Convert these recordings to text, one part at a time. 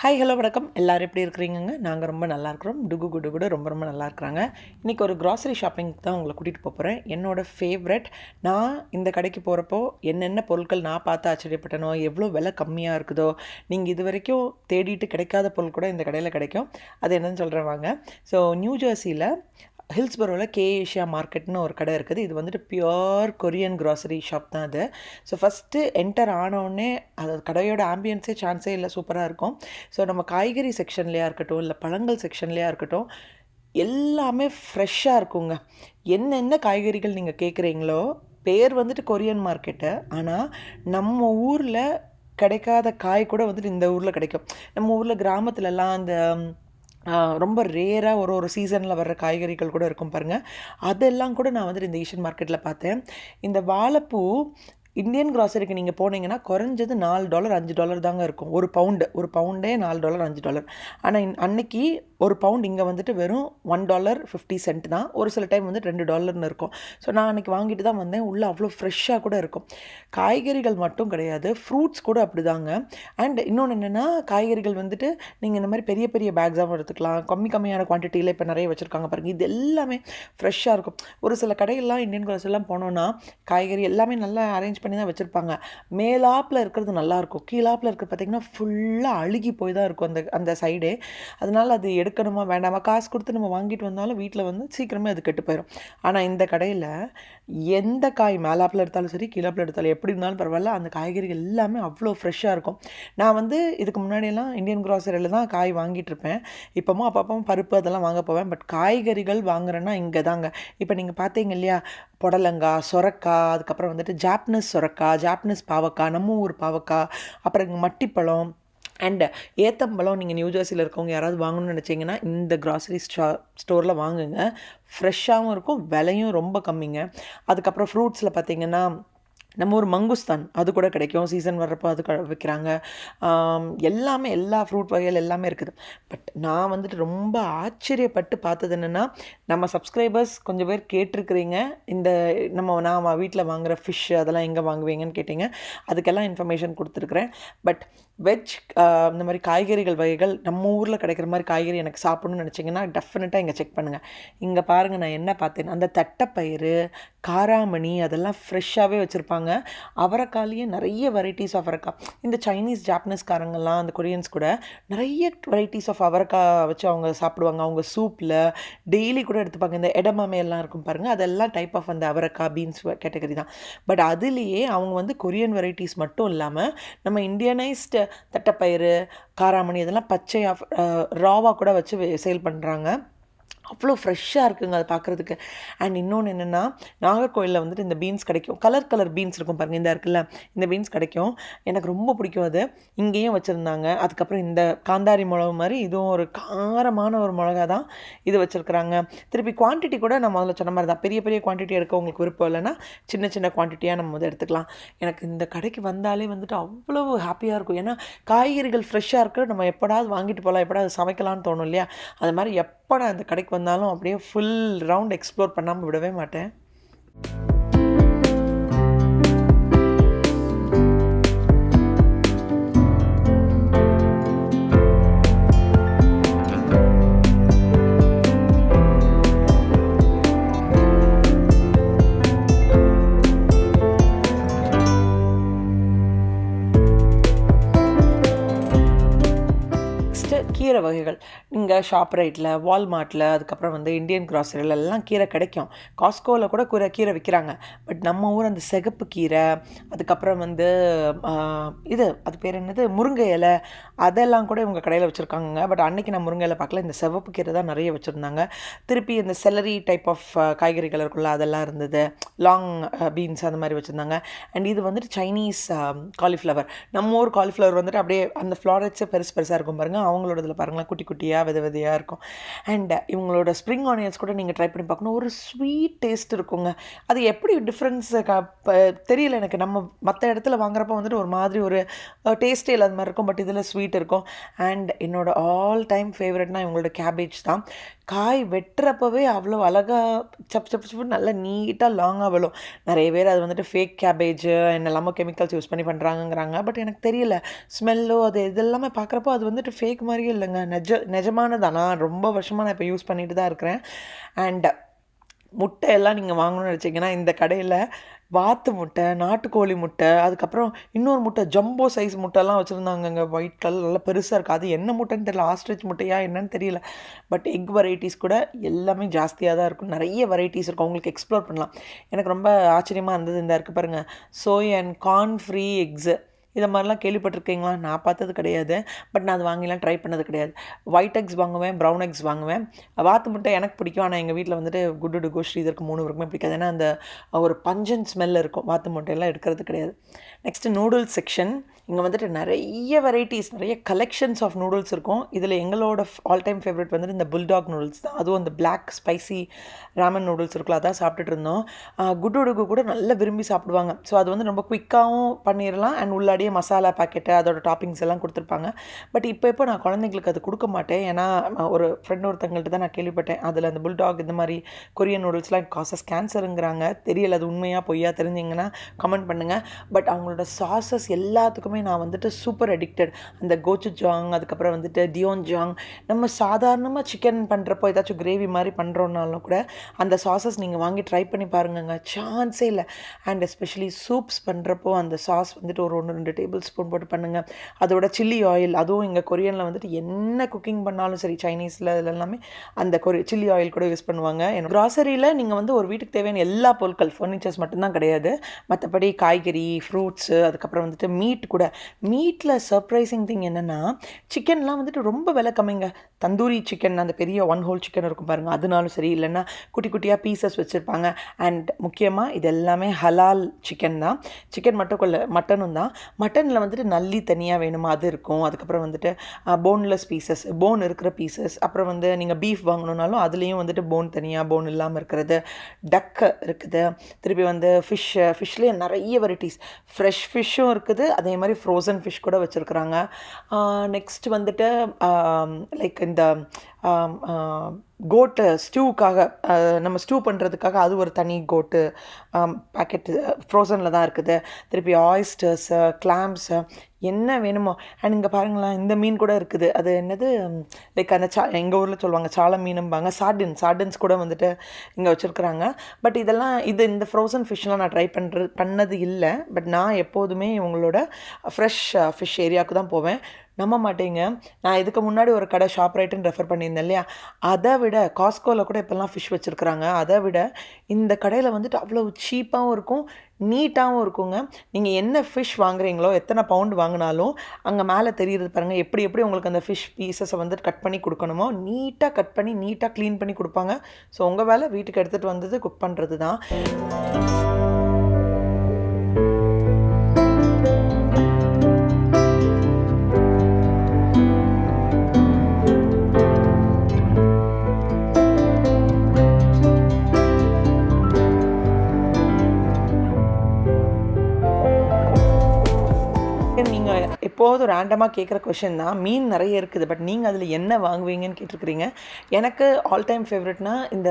Hi hello வணக்கம். எல்லோரும் எப்படி இருக்கிறீங்கங்க? நாங்கள் ரொம்ப நல்லா இருக்கிறோம். டுகு குடு கூட ரொம்ப ரொம்ப நல்லா இருக்கிறாங்க. இன்றைக்கி ஒரு க்ராசரி ஷாப்பிங் தான் உங்களை கூட்டிகிட்டு போகிறேன். என்னோடய ஃபேவரட். நான் இந்த கடைக்கு போகிறப்போ என்னென்ன பொருட்கள் நான் பார்த்து ஆச்சரியப்பட்டனோ, எவ்வளோ விலை கம்மியாக இருக்குதோ, நீங்கள் இது வரைக்கும் தேடிட்டு கிடைக்காத பொருள் கூட இந்த கடையில் கிடைக்கும். அது என்னன்னு சொல்கிறேன் வாங்க. ஸோ நியூ ஜெர்சியில் ஹில்ஸ்பரோவில் ஏஷியா மார்க்கெட்னு ஒரு கடை இருக்குது. இது வந்துட்டு பியோர் கொரியன் க்ராசரி ஷாப் தான் அது. ஸோ ஃபஸ்ட்டு என்டர் ஆனவுடனே அது கடையோட ஆம்பியன்ஸே சான்ஸே இல்லை, சூப்பராக இருக்கும். ஸோ நம்ம காய்கறி செக்ஷன்லையாக இருக்கட்டும், இல்லை பழங்கள் செக்ஷன்லையாக இருக்கட்டும், எல்லாமே ஃப்ரெஷ்ஷாக இருக்குங்க. என்னென்ன காய்கறிகள் நீங்கள் கேட்குறீங்களோ, பேர் வந்துட்டு கொரியன் மார்க்கெட்டு, ஆனால் நம்ம ஊரில் கிடைக்காத காய் கூட வந்துட்டு இந்த ஊரில் கிடைக்கும். நம்ம ஊரில் கிராமத்துலலாம் அந்த ரொம்ப ரேராக ஒரு சீசனில் வர்ற காய்கறிகள் கூட இருக்கும் பாருங்கள். அதெல்லாம் கூட நான் வந்துட்டு இந்த ஏஷியன் மார்க்கெட்டில் பார்த்தேன். இந்த வாழைப்பூ இந்தியன் க்ராசரிக்கு நீங்கள் போனீங்கன்னா குறைஞ்சது $4 $5 தாங்க இருக்கும். ஒரு பவுண்டே $4 $5. ஆனால் அன்னைக்கு ஒரு பவுண்ட் இங்கே வந்துட்டு வெறும் $1.50 தான். ஒரு சில டைம் வந்து $2 இருக்கும். ஸோ நான் அன்றைக்கி வாங்கிட்டு தான் வந்தேன். உள்ளே அவ்வளோ ஃப்ரெஷ்ஷாக கூட இருக்கும். காய்கறிகள் மட்டும் கிடையாது, ஃப்ரூட்ஸ் கூட அப்படி தாங்க. அண்ட் இன்னொன்று என்னென்னா, காய்கறிகள் வந்துட்டு நீங்கள் இந்த மாதிரி பெரிய பெரிய பேக்ஸாகவும் எடுத்துக்கலாம். கம்மியான குவான்டிட்டியில் இப்போ நிறைய வச்சுருக்காங்க பாருங்கள். இது எல்லாமே ஃப்ரெஷ்ஷாக இருக்கும். ஒரு சில கடைகள்லாம் இந்தியன் க்ராசரிலாம் போனோன்னா காய்கறி எல்லாமே நல்லா அரேஞ்ச் பண்ணி தான் வச்சுருப்பாங்க. மேலாப்பில் இருக்கிறது நல்லாயிருக்கும், கீழாப்பில் இருக்கிறது பார்த்திங்கன்னா ஃபுல்லாக அழுகி போய் தான் இருக்கும் அந்த சைடே. அதனால் அது எடுக்கணுமா வேண்டாமா, காசு கொடுத்து நம்ம வாங்கிட்டு வந்தாலும் வீட்டில் வந்து சீக்கிரமே அது கெட்டு போயிடும். ஆனால் இந்த கடையில் எந்த காய் மேலாப்பில் எடுத்தாலும் சரி, கீழாப்பில் எடுத்தாலும் எப்படி இருந்தாலும் பரவாயில்ல, அந்த காய்கறிகள் எல்லாமே அவ்வளோ ஃப்ரெஷ்ஷாக இருக்கும். நான் வந்து இதுக்கு முன்னாடியெல்லாம் இந்தியன் க்ராசரியில் தான் காய் வாங்கிட்டுருப்பேன். இப்போவும் அப்பப்போ பருப்பு அதெல்லாம் வாங்க போவேன். பட் காய்கறிகள் வாங்குறேன்னா இங்கே தாங்க. இப்போ நீங்கள் பார்த்தீங்க இல்லையா, புடலங்காய், சொரக்காய், அதுக்கப்புறம் வந்துட்டு ஜாப்பனீஸ் சொரக்காய், ஜாப்பனீஸ் பாவக்காய், நம்ம ஊர் பாவக்காய், அப்புறம் இங்கே மட்டிப்பழம் அண்ட் ஏத்தம்பழம். நீங்கள் நியூ ஜெர்சியில் இருக்கவங்க யாராவது வாங்கணும்னு நினச்சிங்கன்னா இந்த க்ராசரி ஸ்டோரில் வாங்குங்க. ஃப்ரெஷ்ஷாகவும் இருக்கும், விலையும் ரொம்ப கம்மிங்க. அதுக்கப்புறம் ஃப்ரூட்ஸில் பார்த்திங்கன்னா நம்ம ஒரு மங்குஸ்தான் அது கூட கிடைக்கும். சீசன் வர்றப்போ அது விற்கிறாங்க. எல்லாமே எல்லா ஃப்ரூட் வகைகள் எல்லாமே இருக்குது. பட் நான் வந்துட்டு ரொம்ப ஆச்சரியப்பட்டு பார்த்தது என்னென்னா, நம்ம சப்ஸ்கிரைபர்ஸ் கொஞ்சம் பேர் கேட்டிருக்கிறீங்க, நான் வீட்டில் வாங்குகிற ஃபிஷ் அதெல்லாம் எங்கே வாங்குவீங்கன்னு கேட்டிங்க. அதுக்கெல்லாம் இன்ஃபர்மேஷன் கொடுத்துருக்குறேன். பட் வெஜ் இந்த மாதிரி காய்கறிகள் வகைகள் நம்ம ஊரில் கிடைக்கிற மாதிரி காய்கறி எனக்கு சாப்பிட்ணுன்னு நினச்சிங்கன்னா டெஃபினட்டாக இங்கே செக் பண்ணுங்கள். இங்கே பாருங்கள், நான் என்ன பார்த்தேன், அந்த தட்டைப்பயிறு, காராமணி அதெல்லாம் ஃப்ரெஷ்ஷாகவே வச்சுருப்பாங்க. அவரைக்காலேயே நிறைய வெரைட்டிஸ் ஆஃப் அவரைக்காய். இந்த சைனீஸ் ஜாப்பனீஸ்காரங்கெல்லாம் அந்த கொரியன்ஸ் கூட நிறைய வெரைட்டிஸ் ஆஃப் அவரைக்காய் வச்சு அவங்க சாப்பிடுவாங்க. அவங்க சூப்பில் டெய்லி கூட எடுத்துப்பாங்க. இந்த எடமாமே எல்லாம் இருக்கும் பாருங்கள், அதெல்லாம் டைப் ஆஃப் அந்த அவரைக்காய் பீன்ஸ் கேட்டகரி தான். பட் அதுலேயே அவங்க வந்து கொரியன் வெரைட்டிஸ் மட்டும் இல்லாமல் நம்ம இந்தியனைஸ்டு தட்டைப்பயிறு, காராமணி இதெல்லாம் பச்சையாக ராவாக கூட வச்சு சேல் பண்ணுறாங்க. அவ்வளோ ஃப்ரெஷ்ஷாக இருக்குங்க அது பார்க்குறதுக்கு. அண்ட் இன்னொன்று என்னென்னா, நாகர்கோயிலில் வந்துட்டு இந்த பீன்ஸ் கிடைக்கும். கலர் பீன்ஸ் இருக்கும் பாருங்கள், இந்த இருக்குல்ல, இந்த பீன்ஸ் கிடைக்கும். எனக்கு ரொம்ப பிடிக்கும் அது. இங்கேயும் வச்சுருந்தாங்க. அதுக்கப்புறம் இந்த காந்தாரி மிளகு மாதிரி இதுவும் ஒரு காரமான ஒரு மிளகா தான் இது வச்சுருக்குறாங்க. திருப்பி குவான்டிட்டி கூட நான் முதல்ல சொன்ன மாதிரி தான். பெரிய குவான்டிட்டி எடுக்க உங்களுக்கு விருப்பம் இல்லைன்னா சின்ன குவான்டிட்டியாக நம்ம வந்து எடுத்துக்கலாம். எனக்கு இந்த கடைக்கு வந்தாலே வந்துட்டு அவ்வளோ ஹாப்பியாக இருக்கும். ஏன்னா காய்கறிகள் ஃப்ரெஷ்ஷாக இருக்குது. நம்ம எப்படாவது வாங்கிட்டு போகலாம், எப்படாவது சமைக்கலாம்னு தோணும் இல்லையா? அது மாதிரி எப்போ நான் இந்த கடைக்கு வந்தாலும் அப்படியே ஃபுல் ரவுண்ட் எக்ஸ்ப்ளோர் பண்ணாமல் விடவே மாட்டேன். கீரை வகைகள் இங்கே ஷாப்ரைட்டில், வால்மார்ட்டில், அதுக்கப்புறம் வந்து இந்தியன் க்ராசரியில் எல்லாம் கீரை கிடைக்கும். காஸ்கோவில் கூட கீரை விற்கிறாங்க. பட் நம்ம ஊர் அந்த சிகப்பு கீரை, அதுக்கப்புறம் வந்து அது பேர் என்னது, முருங்கை இலை, அதெல்லாம் கூட இவங்க கடையில் வச்சுருக்காங்க. பட் அன்றைக்கி நான் முருங்கை இலை பார்க்கல, இந்த சிவப்பு கீரை தான் நிறைய வச்சுருந்தாங்க. திருப்பி இந்த செலரி டைப் ஆஃப் காய்கறிகள் இருக்குல்ல, அதெல்லாம் இருந்தது. லாங் பீன்ஸ் அந்த மாதிரி வச்சுருந்தாங்க. அண்ட் இது வந்துட்டு சைனீஸ் காலிஃப்ளவர். நம்ம ஊர் காலிஃப்ளவர் வந்துட்டு அப்படியே அந்த ஃப்ளாரட்ஸே பெருசாக இருக்கும் பாருங்கள். அவங்களோடதில் பாருங்களேன் குட்டி குட்டியாக விதையாக இருக்கும். அண்ட் இவங்களோட ஸ்ப்ரிங் ஆனியன்ஸ் கூட நீங்கள் ட்ரை பண்ணி பார்க்கணும். ஒரு ஸ்வீட் டேஸ்ட் இருக்குங்க. அது எப்படி டிஃப்ரென்ஸ் தெரியல எனக்கு. நம்ம மற்ற இடத்துல வாங்குறப்போ வந்துட்டு ஒரு மாதிரி ஒரு டேஸ்ட்டே இல்லாத மாதிரி இருக்கும், பட் இதில் ஸ்வீட் இருக்கும். அண்ட் என்னோட ஆல் டைம் ஃபேவரட்னா இவங்களோட கேபேஜ் தான். காய் வெட்டுறப்பவே அவ்வளோ அழகாக சப் சப் சப்பு நல்லா நீட்டாக லாங்காக விழும். நிறைய பேர் அது வந்துட்டு ஃபேக் கேபேஜ் என்னெல்லாமோ கெமிக்கல்ஸ் யூஸ் பண்ணி பண்ணுறாங்கங்கிறாங்க. பட் எனக்கு தெரியல, ஸ்மெல்லோ அது இதெல்லாமே பார்க்குறப்போ அது வந்துட்டு ஃபேக் மாதிரியே இல்லைங்க, நிஜமானதான். நான் ரொம்ப வருஷமாக நான் இப்போ யூஸ் பண்ணிட்டு தான் இருக்கிறேன். அண்ட் முட்டை எல்லாம் நீங்கள் வாங்கணும்னு நினச்சிங்கன்னா இந்த கடையில் வாத்து முட்டை, நாட்டுக்கோழி முட்டை, அதுக்கப்புறம் இன்னொரு முட்டை ஜம்போ சைஸ் முட்டைலாம் வச்சுருந்தாங்கங்க. ஒயிட் கலர் நல்லா பெருசாக இருக்குது. அது என்ன முட்டைன்னு தெரியல, ஆஸ்ட்ரிச் முட்டையா என்னன்னு தெரியல. பட் எக் வெரைட்டிஸ் கூட எல்லாமே ஜாஸ்தியாக தான் இருக்கும். நிறைய வெரைட்டிஸ் இருக்கும், உங்களுக்கு எக்ஸ்ப்ளோர் பண்ணலாம். எனக்கு ரொம்ப ஆச்சரியமாக இருந்தது, இந்த இருக்குது பாருங்கள், சோய் அண்ட் கார்ன் ஃப்ரீ எக்ஸு. இதை மாதிரிலாம் கேள்விப்பட்டிருக்கீங்களா? நான் பார்த்தது கிடையாது, பட் நான் அது வாங்கிலாம் ட்ரை பண்ணது கிடையாது. ஒயிட் எக்ஸ் வாங்குவேன், ப்ரௌன் எக்ஸ் வாங்குவேன். வாத்து முட்டை எனக்கு பிடிக்கும், ஆனால் எங்கள் வீட்டில் வந்துட்டு குட்டு டுகு ஸ்ரீதருக்கு 3 பேருக்குமே பிடிக்காது. ஏன்னா அந்த ஒரு பஞ்சன் ஸ்மெல் இருக்கும், வாத்து முட்டையெல்லாம் எடுக்கிறது கிடையாது. Next noodles section. இங்கே வந்துட்டு நிறைய வெரைட்டிஸ், நிறைய கலெக்ஷன்ஸ் ஆஃப் நூடுல்ஸ் இருக்கும். இதில் எங்களோட ஆல் டைம் ஃபேவரட் வந்துட்டு இந்த புல்டாக் நூடுல்ஸ் தான். அதுவும் அந்த பிளாக் ஸ்பைசி ராமன் நூடுல்ஸ் இருக்குல்ல, அதான் சாப்பிட்டுட்டு இருந்தோம். குட்டு டுகு கூட நல்லா விரும்பி சாப்பிடுவாங்க. ஸோ அது வந்து ரொம்ப குயிக்காகவும் பண்ணிடலாம். அண்ட் உள்ளாடியே மசாலா பாக்கெட்டு அதோட டாப்பிங்ஸ் எல்லாம் கொடுத்துருப்பாங்க. பட் இப்போ நான் குழந்தைங்களுக்கு அது கொடுக்க மாட்டேன். ஏன்னா ஒரு ஃப்ரெண்ட் ஒருத்தங்கள்ட்ட தான் நான் கேள்விப்பட்டேன், அதில் அந்த புல்டாக் இந்த மாதிரி கொரியன் நூடுல்ஸ்லாம் காசஸ் கேன்சருங்கிறாங்க. தெரியல அது உண்மையாக பொய்யா, தெரிஞ்சிங்கன்னா கமெண்ட் பண்ணுங்கள். பட் அவங்களோட சாஸஸ் எல்லாத்துக்குமே நான் வந்துட்டு சூப்பர் அடிக்டட். அந்த கோச்சுஜாங், அதுக்கப்புறம் வந்துட்டு டியோன்ஜாங். நம்ம சாதாரணமாக சிக்கன் பண்ணுறப்போ ஏதாச்சும் கிரேவி மாதிரி பண்ணுறோன்னாலும் கூட அந்த சாஸஸ் நீங்கள் வாங்கி ட்ரை பண்ணி பாருங்கங்க, சான்ஸே இல்லை. அண்ட் எஸ்பெஷலி சூப்ஸ் பண்ணுறப்போ அந்த சாஸ் வந்துட்டு ஒரு 1-2 டேபிள் ஸ்பூன் போட்டு பண்ணுங்கள். அதோட சில்லி ஆயில், அதுவும் இங்கே கொரியனில் வந்துட்டு என்ன குக்கிங் பண்ணாலும் சரி, சைனீஸில் இதில் எல்லாமே அந்த சில்லி ஆயில் கூட யூஸ் பண்ணுவாங்க. எனக்கு கிராசரியில் நீங்கள் வந்து ஒரு வீட்டுக்கு தேவையான எல்லா பொருட்கள், ஃபர்னிச்சர்ஸ் மட்டும்தான் கிடையாது, மற்றபடி காய்கறி, ஃப்ரூட்ஸு, அதுக்கப்புறம் வந்துட்டு மீட் கூட. மீட்டில் சர்ப்ரைசிங் திங் என்னென்னா, சிக்கன்லாம் வந்துட்டு ரொம்ப விலை கம்மிங்க. தந்தூரி சிக்கன், அந்த பெரிய 1 ஹோல் சிக்கன் இருக்கும் பாருங்கள், அதனாலும் சரி, இல்லைன்னா குட்டி குட்டியாக பீசஸ் வச்சுருப்பாங்க. அண்ட் முக்கியமாக இது எல்லாமே ஹலால் சிக்கன் தான். சிக்கன் மட்டும் கொள்ள மட்டனும் தான். மட்டனில் வந்துட்டு நல்லி தனியாக வேணுமா அது இருக்கும். அதுக்கப்புறம் வந்துட்டு போன்லெஸ் பீசஸ், போன் இருக்கிற பீசஸ். அப்புறம் வந்து நீங்கள் பீஃப் வாங்கணுன்னாலும் அதுலேயும் வந்துட்டு போன் தனியாக, போன் இல்லாமல் இருக்கிறது. டக்கு இருக்குது. திருப்பி வந்து ஃபிஷ்லேயே நிறைய வெரைட்டிஸ், ஃப்ரெஷ் ஃபிஷ்ஷும் இருக்குது, அதே மாதிரி ஃப்ரோசன் ஃபிஷ் கூட வச்சுருக்குறாங்க. நெக்ஸ்ட் வந்துட்டு லைக் இந்த கோட்டு ஸ்டூவுக்காக, நம்ம ஸ்டூ பண்ணுறதுக்காக அது ஒரு தனி கோட்டு பேக்கெட்டு ஃப்ரோசனில் தான் இருக்குது. திருப்பி ஆயிஸ்டர்ஸு, கிளாம்ஸு, என்ன வேணுமோ. அண்ட் இங்கே பாருங்களேன், இந்த மீன் கூட இருக்குது. அது என்னது, லைக் அந்த எங்கள் ஊரில் சொல்லுவாங்க சாலை மீனும்பாங்க, சார்டின்ஸ் கூட வந்துட்டு இங்கே வச்சுருக்குறாங்க. பட் இந்த ஃப்ரோசன் ஃபிஷ்லாம் நான் ட்ரை பண்ணது இல்லை. பட் நான் எப்போதுமே இவங்களோட ஃப்ரெஷ் ஃபிஷ் ஏரியாவுக்கு தான் போவேன். நம்ப மாட்டேங்க, நான் இதுக்கு முன்னாடி ஒரு கடை ஷாப் ரைட்டுன்னு ரெஃபர் பண்ணியிருந்தேன் இல்லையா, அதை விட காஸ்கோவில் கூட இப்போல்லாம் ஃபிஷ் வச்சுருக்குறாங்க. அதை விட இந்த கடையில் வந்துட்டு அவ்வளோ சீப்பாகவும் இருக்கும், நீட்டாகவும் இருக்குங்க. நீங்கள் என்ன ஃபிஷ் வாங்குறீங்களோ, எத்தனை பவுண்டு வாங்கினாலும் அங்கே மேலே தெரியுறது பாருங்கள், எப்படி உங்களுக்கு அந்த ஃபிஷ் பீசஸை வந்துட்டு கட் பண்ணி கொடுக்கணுமோ நீட்டாக கட் பண்ணி நீட்டாக க்ளீன் பண்ணி கொடுப்பாங்க. ஸோ உங்கள் வேலை வீட்டுக்கு எடுத்துகிட்டு வந்தது குக் பண்ணுறது தான். நீங்கள் எப்போதும் ரேண்டமாக கேட்குற கொஷின் தான். மீன் நிறைய இருக்குது, பட் நீங்கள் அதில் என்ன வாங்குவீங்கன்னு கேட்டிருக்கிறீங்க. எனக்கு ஆல் டைம் ஃபேவரட்னா இந்த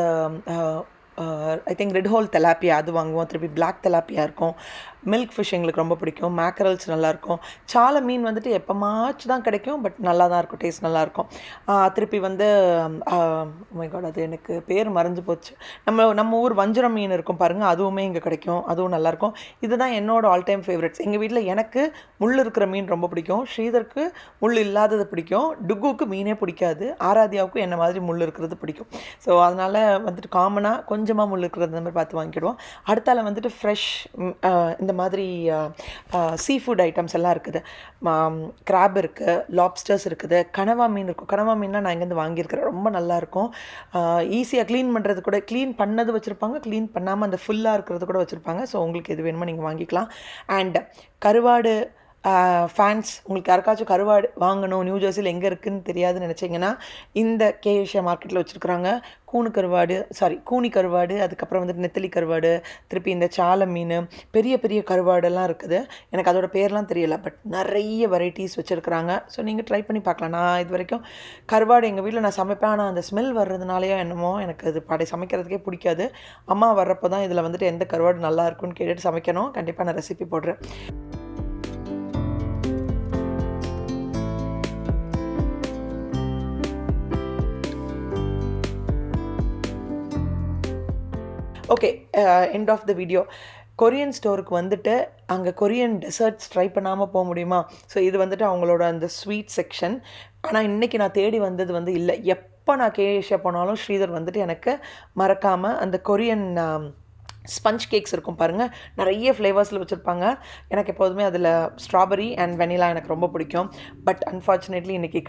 ஐ திங்க் ரெட் ஹோல் தெலாப்பியா, அது வாங்குவோம். திருப்பி பிளாக் தெலாப்பியா இருக்கும். மில்க் ஃபிஷ் எங்களுக்கு ரொம்ப பிடிக்கும். மேக்கரல்ஸ் நல்லாயிருக்கும். சாலை மீன் வந்துட்டு எப்போமாச்சும் தான் கிடைக்கும், பட் நல்லா தான் இருக்கும், டேஸ்ட் நல்லாயிருக்கும். திருப்பி வந்து மை காட், அது எனக்கு பேர் மறைஞ்சு போச்சு. நம்ம ஊர் வஞ்சரம் மீன் இருக்கும் பாருங்கள், அதுவுமே இங்கே கிடைக்கும், அதுவும் நல்லாயிருக்கும். இதுதான் என்னோடய ஆல் டைம் ஃபேவரட்ஸ். எங்கள் வீட்டில் எனக்கு முள் இருக்கிற மீன் ரொம்ப பிடிக்கும், ஸ்ரீதருக்கு முள் இல்லாதது பிடிக்கும், டுக்குவுக்கு மீனே பிடிக்காது, ஆராத்யாவுக்கும் என்ன மாதிரி முள் இருக்கிறது பிடிக்கும். ஸோ அதனால் வந்துட்டு காமனாக கொஞ்சமாக முள் இருக்கிறது அந்த மாதிரி பார்த்து வாங்கிடுவோம். அடுத்தால வந்துட்டு ஃப்ரெஷ் இந்த மாதிரி சீ ஃபுட் ஐட்டம்ஸ் எல்லாம் இருக்குது. கிராப் இருக்குது, லாப்ஸ்டர்ஸ் இருக்குது, கனவா மீன் இருக்கும். கனவா மீன்லாம் நான் இங்கேருந்து வாங்கியிருக்கிறேன், ரொம்ப நல்லாயிருக்கும். ஈஸியாக க்ளீன் பண்ணுறது கூட, க்ளீன் பண்ணது வச்சுருப்பாங்க, க்ளீன் பண்ணாமல் அந்த ஃபுல்லாக இருக்கிறது கூட வச்சுருப்பாங்க. ஸோ உங்களுக்கு எது வேணுமோ நீங்கள் வாங்கிக்கலாம். அண்ட் கருவாடு, ஃபேன்ஸ் உங்களுக்கு யாருக்காச்சும் கருவாடு வாங்கணும், நியூ ஜெர்சியில் எங்கே இருக்குதுன்னு தெரியாதுன்னு நினச்சிங்கன்னா இந்த கேஏஷியா மார்க்கெட்டில் வச்சுருக்குறாங்க. கூனி கருவாடு, அதுக்கப்புறம் வந்துட்டு நெத்தலி கருவாடு, திருப்பி இந்த சாலை மீன், பெரிய பெரிய கருவாடெல்லாம் இருக்குது. எனக்கு அதோட பேர்லாம் தெரியல, பட் நிறைய வெரைட்டிஸ் வச்சுருக்குறாங்க. ஸோ நீங்கள் ட்ரை பண்ணி பார்க்கலாம். நான் இது வரைக்கும் கருவாடு எங்கள் வீட்டில் நான் சமைப்பேன், ஆனால் அந்த ஸ்மெல் வர்றதுனாலையோ என்னமோ எனக்கு அது சமைக்கிறதுக்கே பிடிக்காது. அம்மா வர்றப்போ தான் இதில் வந்துட்டு எந்த கருவாடு நல்லா இருக்குன்னு கேட்டுட்டு சமைக்கணும். கண்டிப்பாக நான் ரெசிபி போடுறேன். Okay, end of the video. Korean ஸ்டோருக்கு வந்துட்டு அங்கே கொரியன் டெசர்ட்ஸ் ட்ரை பண்ணாமல் போக முடியுமா? ஸோ இது வந்துட்டு அவங்களோட அந்த ஸ்வீட் செக்ஷன். ஆனால் இன்றைக்கி நான் தேடி வந்தது வந்து இல்லை. எப்போ நான் கேஏஷியா போனாலும் ஸ்ரீதர் வந்துட்டு எனக்கு மறக்காமல் அந்த கொரியன் ஸ்பஞ்ச் கேக்ஸ் இருக்கும் பாருங்கள், நிறைய ஃப்ளேவர்ஸில் வச்சுருப்பாங்க. எனக்கு எப்போதுமே அதில் ஸ்ட்ராபெரி அண்ட் வெனிலா எனக்கு ரொம்ப பிடிக்கும். பட் அன்ஃபார்ச்சுனேட்லி இன்றைக்கி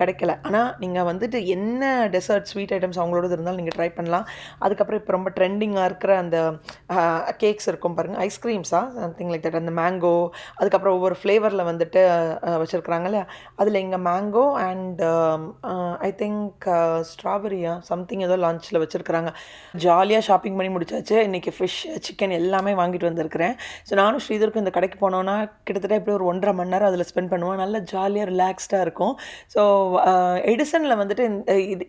கிடைக்கல. ஆனால் நீங்கள் வந்துட்டு என்ன டெசர்ட் ஸ்வீட் ஐட்டம்ஸ் அவங்களோட இருந்தாலும் நீங்கள் ட்ரை பண்ணலாம். அதுக்கப்புறம் இப்போ ரொம்ப ட்ரெண்டிங்காக இருக்கிற அந்த கேக்ஸ் இருக்கும் பாருங்கள், சம்திங் லைக் தட். அந்த மேங்கோ, அதுக்கப்புறம் ஒவ்வொரு ஃப்ளேவரில் வந்துட்டு வச்சுருக்குறாங்க இல்லையா, அதில் இங்கே மேங்கோ அண்ட் ஐ திங்க் ஸ்ட்ராபெரியா சம்திங் ஏதோ லான்ச்சில் வச்சுருக்குறாங்க. ஜாலியாக ஷாப்பிங் பண்ணி முடிச்சாச்சு. இன்றைக்கி ஃபிஷ், சிக்கன் எல்லாமே வாங்கிட்டு வந்திருக்கிறேன். ஸோ நானும் ஸ்ரீதருக்கும் இந்த கடைக்கு போனோன்னா கிட்டத்தட்ட எப்படி ஒரு 1.5 மணி நேரம் அதில் ஸ்பெண்ட் பண்ணுவோம். நல்லா ஜாலியாக ரிலாக்ஸ்டாக இருக்கும். ஸோ எடிசனில் வந்துட்டு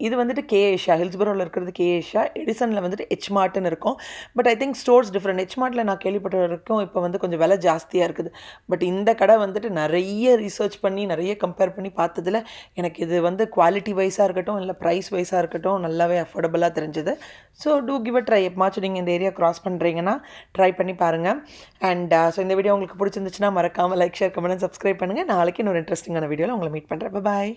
இது வந்துட்டு கேஏஷியா, ஹில்ஸ்பரோவில் இருக்கிறது கேஏஷியா. எடிசனில் வந்துட்டு ஹெச்மார்ட்னு இருக்கும். But I think stores different. ஹெச்மார்ட்டில் நான் கேள்விப்பட்ட வரைக்கும் இப்போ வந்து கொஞ்சம் விலை ஜாஸ்தியாக இருக்குது. பட் இந்த கடை வந்துட்டு நிறைய ரிசர்ச் பண்ணி நிறைய கம்பேர் பண்ணி பார்த்ததில் எனக்கு இது வந்து குவாலிட்டி வைஸாக இருக்கட்டும், இல்லை ப்ரைஸ் வைஸாக இருக்கட்டும், நல்லாவே அஃபோர்டபுளாக தெரிஞ்சுது. So to give a try. எப்பமாச்சும் நீங்கள் இந்த ஏரியா க்ராஸ் பண்ணுறீங்கன்னா ட்ரை பண்ணி பாருங்கள். அண்ட் ஸோ இந்த வீடியோ உங்களுக்கு பிடிச்சிருந்துச்சுன்னா மறக்காமல் லைக், ஷேர், கமெண்ட், சப்ஸ்கிரைப் பண்ணுங்கள். நாளைக்கு இன்னொரு இன்ட்ரெஸ்டிங்கான வீடியோவில் உங்களை மீட் பண்ணுறேன். பாய்.